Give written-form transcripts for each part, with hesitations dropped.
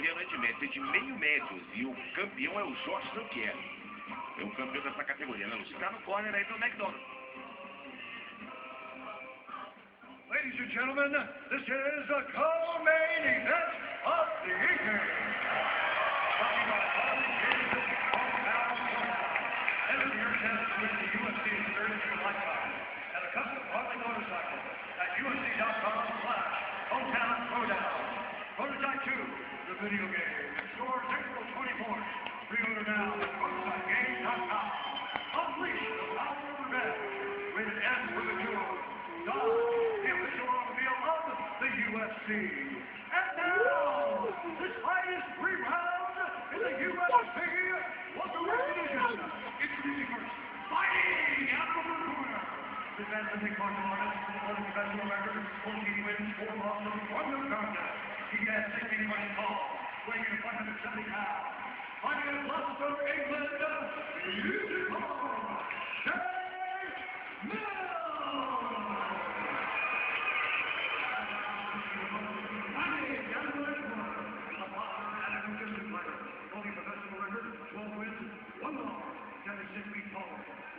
categoria não é de médios, é de meio médios. E o campeão é o Jorge St-Pierre. É o campeão dessa categoria, né, Lúcio? Tá no corner aí do McDonald. Ladies and gentlemen, this is a co-main event of the evening. Talking about Harley Davidson hometown showdown. Enter your chances with the UFC experience of a lifetime and a custom Harley motorcycle at UFC.com/hometown showdown. Prototype 2, the video game. Stores April 24th. Pre-order now at prototypegames.com. Unleash the power of revenge. Rated M for mature. God, the official automobile of the UFC. And now, this fight is 3 rounds in the UFC welterweight division. Introducing first, fighting out of the corner. This man is a martial artist with a professional record, 14 wins, 4 losses, 1 no contest. He has 6 feet tall, weighing in 170 pounds. Fighting in Gloucester, England, beautiful Shane Mills.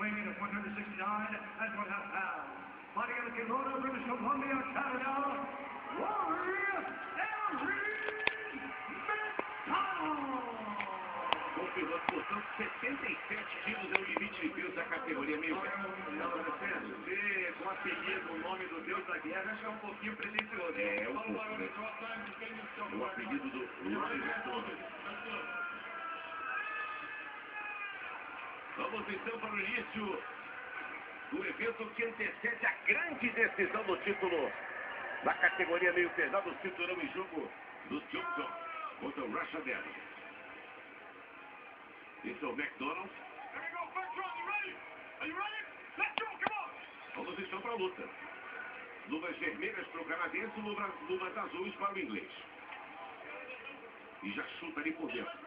Weighing in at 169 and 1/2 pounds. Fighting out of Kelowna, British Columbia, Canada, Rory McDonald. Confirmando, portanto, 77 quilos é o limite de peso da categoria meio pesado. Você, com apelido, o nome do Deus da Guerra, acho que é um pouquinho pretensioso. É um pouco, né? O apelido do Rory McDonald. Vamos então para o início do evento que antecede a grande decisão do título da categoria meio pesado, o cinturão em jogo do John Jones contra o Russia Devil. Esse é o McDonald. Vamos então para a luta. Luvas vermelhas para o canadense, luvas azuis para o inglês. E já chuta ali por dentro.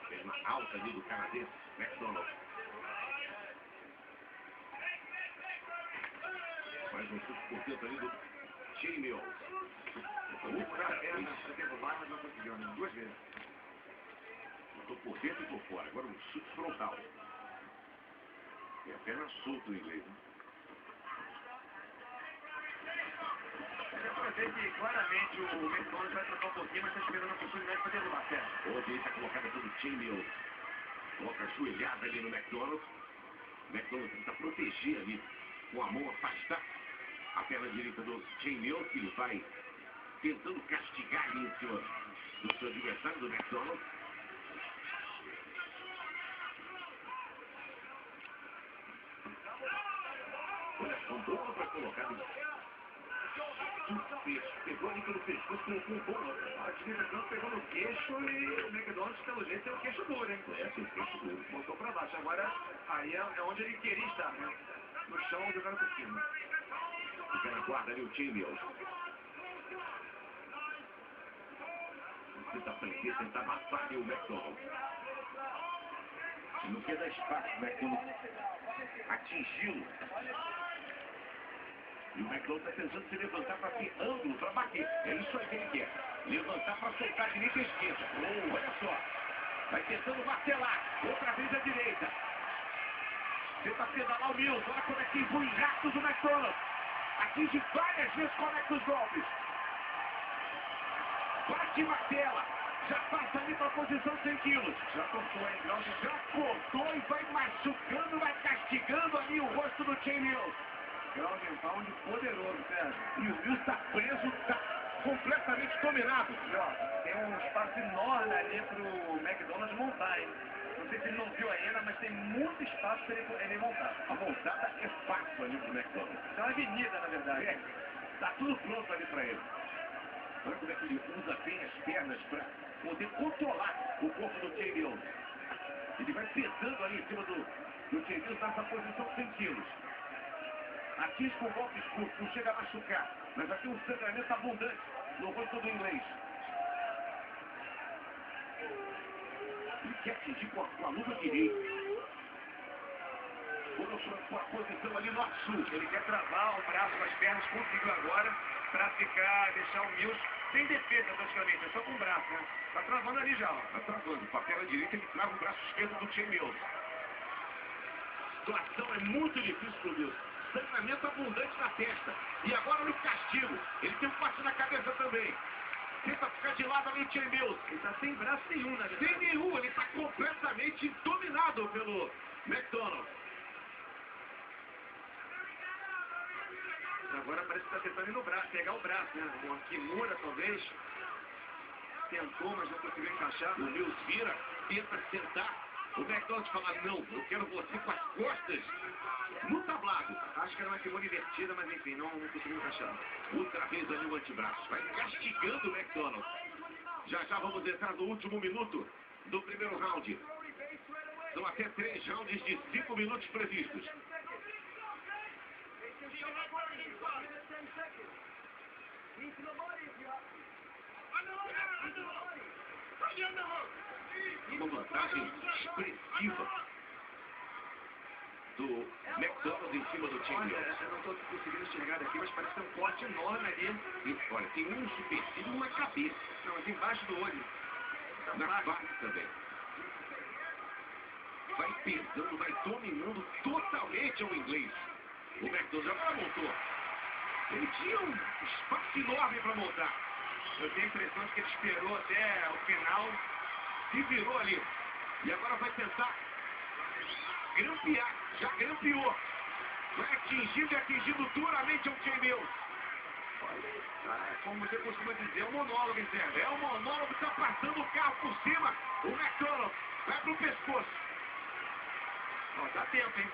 Perna alta ali do canadense, McDonald. Mais um chute por dentro ali do Shane Mills. O cara você teve lá, mas não conseguiu, né? 2 vezes. Botou por dentro e por fora. Agora um chute frontal. E a perna solta o inglês, né? Dá pra ver que claramente o McDonald vai trocar um pouquinho, mas está esperando a oportunidade para derrubar a perna. Boa direita colocada pelo Shane Mills. Coloca a joelhada ali no McDonald. O McDonald tenta proteger ali com a mão, afastar a perna direita do Shane Mills, que ele vai tentando castigar ali em cima do seu adversário, do McDonald. Olha, com boa para colocar pegou ali pelo pescoço, colocou um bom. A direção pegou no queixo e o McDonald, pelo jeito, tem o queixo duro, hein? É, tem o queixo duro. Botou pra baixo. Agora, aí é onde ele queria estar, né? No chão, jogando por cima. Fica na guarda ali o Shane Mills. Tenta prender, tenta matar ali o McDonald. E não quer dar espaço, o McDonald atingi-lo. E o McDonald está tentando se levantar para ter ângulo, para bater. É isso aí que ele quer. Levantar para soltar a direita e a esquerda. Oh, olha só. Vai tentando martelar. Outra vez a direita. Tenta pedalar o Mills. Olha como é que voa em ratos o McDonald. Atinge várias vezes, conecta os golpes. Bate e martela. Já passa ali para a posição 100 quilos. Já cortou, hein? Já cortou e vai machucando, vai castigando ali o rosto do Shane Mills. Ground and pound poderoso, Sérgio. E o Mills está preso, está completamente dominado. E ó, tem um espaço enorme ali pro McDonald montar, hein? Não sei se ele não viu ainda, mas tem muito espaço para ele montar. A montada é fácil ali pro McDonald. É uma avenida, na verdade. É, tá tudo pronto ali para ele. Olha como é que ele usa bem as pernas para poder controlar o corpo do Shane Mills. Ele vai pesando ali em cima do Shane Mills nessa posição 100 quilos. Atinge com golpes curtos, não chega a machucar, mas vai ter um sangramento abundante no rosto do inglês. Ele quer atingir com a luva direita. por a posição ali norte-sul. Ele quer travar o braço com as pernas, conseguiu agora, para deixar o Mills sem defesa praticamente, é só com o braço, né? Tá travando ali já, ó. Tá travando. Com a perna direita ele trava o braço esquerdo do Shane Mills. A situação é muito difícil pro Mills. Sangramento abundante na testa. E agora no castigo. Ele tem um corte na cabeça também. Tenta ficar de lado ali o Shane Mills. Ele tá sem braço nenhum, né? Sem nenhum. Ele tá completamente dominado pelo McDonald. Agora parece que tá tentando ir no braço, pegar o braço, né? Uma Kimura, talvez. Tentou, mas não conseguiu encaixar. O Mills vira, tenta sentar. O McDonald fala, não, eu quero você com as costas no tablado. Acho que era uma Kimura invertida, mas enfim, não conseguiu encaixar. Outra vez ali o antebraço. Vai castigando o McDonald. Já vamos entrar no último minuto do primeiro round. São até 3 rounds de 5 minutos previstos. Uma vantagem expressiva do McDonald em cima do Shane Mills. Eu não estou conseguindo enxergar daqui, mas parece que tem um corte enorme ali. E, olha, tem um supercílio e uma cabeça. Não, mas embaixo do olho. Na face também. Vai pesando, vai dominando totalmente o inglês. O McDonald agora montou. Ele tinha um espaço enorme para montar. Eu tenho a impressão de que ele esperou até o final. Se virou ali. E agora vai tentar grampear. Já grampeou. Vai atingindo e atingindo duramente o Shane Mills. Como você costuma dizer, é um monólogo interno. É o monólogo, está passando o carro por cima. O McDonald vai pro pescoço. Ó, dá tempo, hein?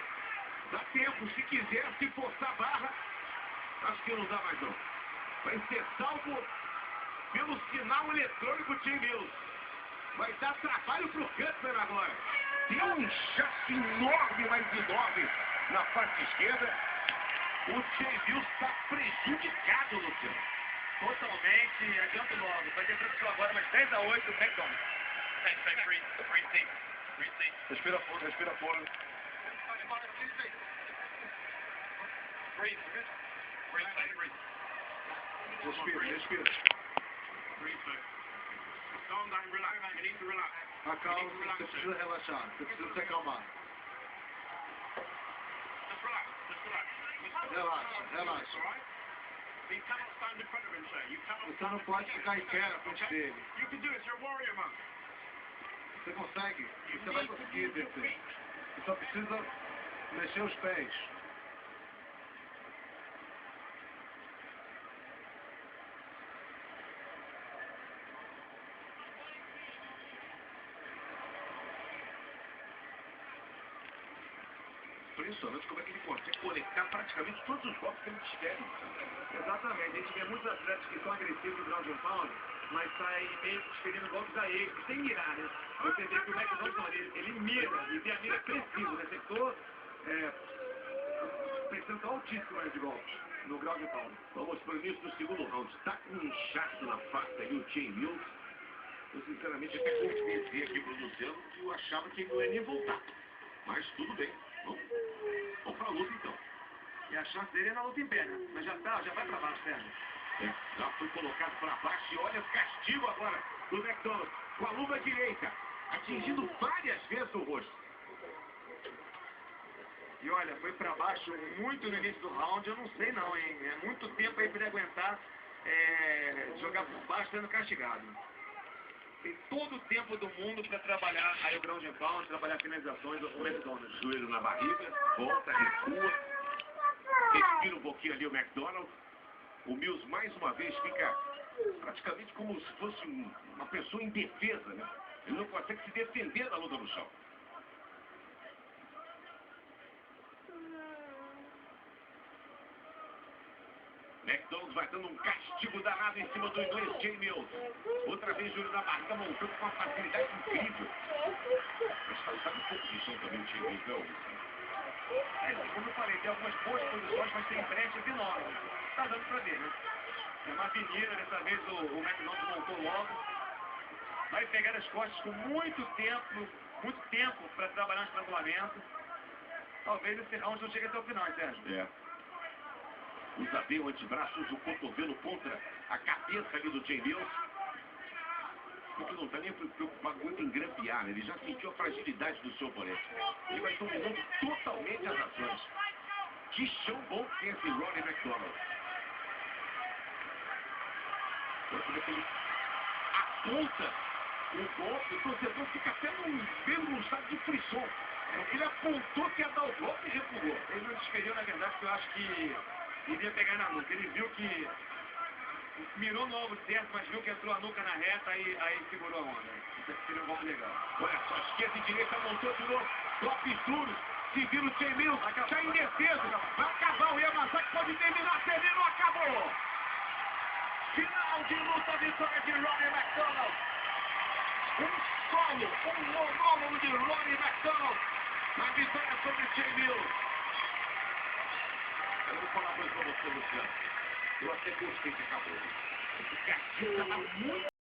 Dá tempo, se quiser, se forçar a barra. Acho que não dá mais não. Vai ser salvo pelo sinal eletrônico Shane Mills. Vai dar trabalho pro Cutler agora. Tem um chato enorme, mais enorme na parte esquerda. O Shane Mills está prejudicado, Luciano. Totalmente, adianta logo. Vai ter transição agora, mas 10-8 o McDonald. Respira fundo, respira fundo. Respira. Acalma, você precisa relaxar, você precisa se acalmar. Relaxa. Você não pode ficar em pé na frente dele. Você consegue, você vai conseguir descer. Você só precisa mexer os pés. Impressionante como é que ele consegue conectar praticamente todos os golpes que ele desfere. Exatamente, a gente vê muitos atletas que são agressivos no ground and pound, mas saem meio que desferindo golpes a ele, sem mirar, né? Você vê que o McDonald não, ele mira, e tem a mira precisa, né? Executou percentual altíssimo de golpes no ground and pound. Vamos para o início do segundo round. Está com um inchaço na face aí o Shane Mills. Eu sinceramente até confessei aqui para o Luciano que eu achava que ele não ia nem voltar. Mas tudo bem. Vamos para a luta então. E a chance dele é na luta em pé, né? Mas já vai pra baixo, perna. Já foi colocado para baixo e olha o castigo agora do McDonald com a luva direita, atingindo várias vezes o rosto. E olha, foi pra baixo muito no início do round, eu não sei não, hein? É muito tempo aí pra ele aguentar jogar por baixo sendo castigado. Tem todo o tempo do mundo para trabalhar aí o ground and pound, trabalhar finalizações do McDonald. Joelho na barriga, volta, recua, respira um pouquinho ali o McDonald. O Mills mais uma vez fica praticamente como se fosse uma pessoa indefesa, né? Ele não consegue se defender da luta no chão. McDonald vai dando um castigo danado em cima do inglês Shane Mills. Outra vez o joelho na barriga, montando com uma facilidade incrível. Mas sabe um pouco de chão também o Shane Mills, não? Como eu falei, tem algumas boas posições, mas tem brechas enormes. Tá dando pra ver, né? É uma avenida, dessa vez o McDonald montou logo. Vai pegar as costas com muito tempo para trabalhar no estrangulamento. Talvez esse round não chegue até o final, entende? É. Usa bem o antebraço, usa o cotovelo contra a cabeça ali do Jay Mills. Porque não está nem preocupado muito em grampear, né? Ele já sentiu a fragilidade do seu oponente. Ele vai dominando totalmente as ações. Que chão bom que tem esse Ronnie McDonald. Olha como é que ele aponta o golpe, o torcedor fica até num estado de frisson. Porque ele apontou que ia dar o golpe e recuou. Ele não desferiu, na verdade, porque eu acho que iria pegar na nuca. Ele viu que mirou no alvo certo, mas viu que entrou a nuca na reta, aí segurou a onda. Isso seria um golpe legal. Olha só, esquerda e direita, montou de novo. Golpes duros. Se vira o Jay Mills, já indeciso. Vai acabar o Yamazaki, pode terminar. Terminou, acabou. Final de luta, vitória de Ronnie McDonald. Um monólogo de Ronnie McDonald. A vitória sobre Jay Mills. Eu vou falar uma coisa pra você, Luciano. Eu até gostei que acabou. Esse gatinho tava muito